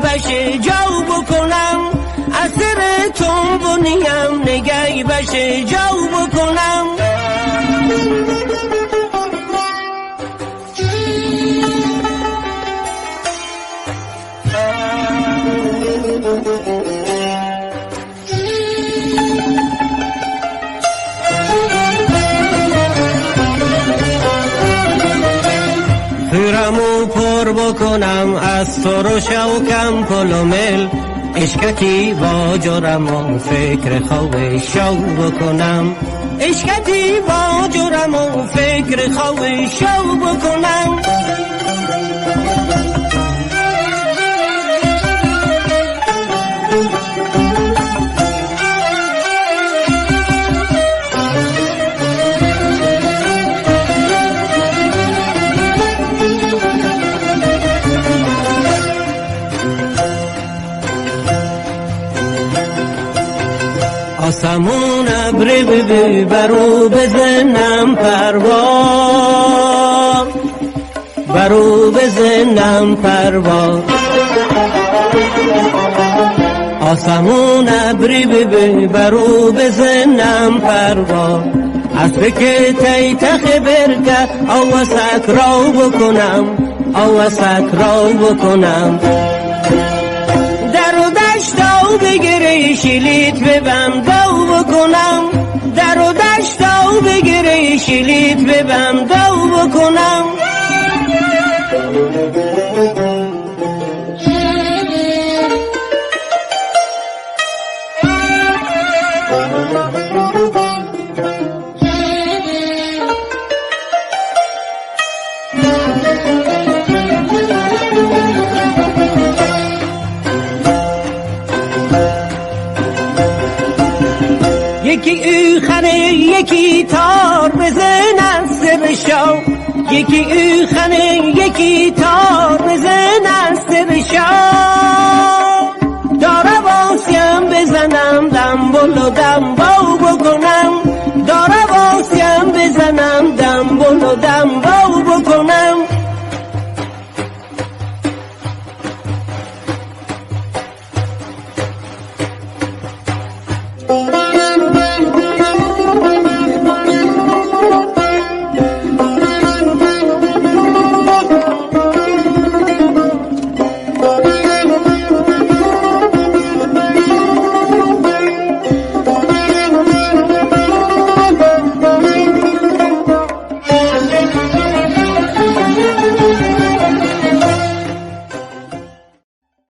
بشه جو بکنم، اثر تنبونیم نگه بشه جو بکنم. خیرمو پر بکنم از سر و شوکم پلومل، عشقتی با جرم و فکر خواب شو بکنم، عشقتی با جرم و فکر خواب شو بکنم. آسمون ابری ببی برو بزنم پروا، برو بزنم پروا. آسمون ابری ببی برو بزنم پروا، اسب که تی تخبر که او سکراو بکنم، او سکراو بکنم. در و دشتاو بگیری شلیت ببم دو بکنم، در و دشتاو بگیری شلیت ببم دو بکنم. یکی اوخنه یکی تار بزن از سر شو، یکی اوخنه یکی تار بزن از سر شو. داره باسیم بزنم دنبال و دم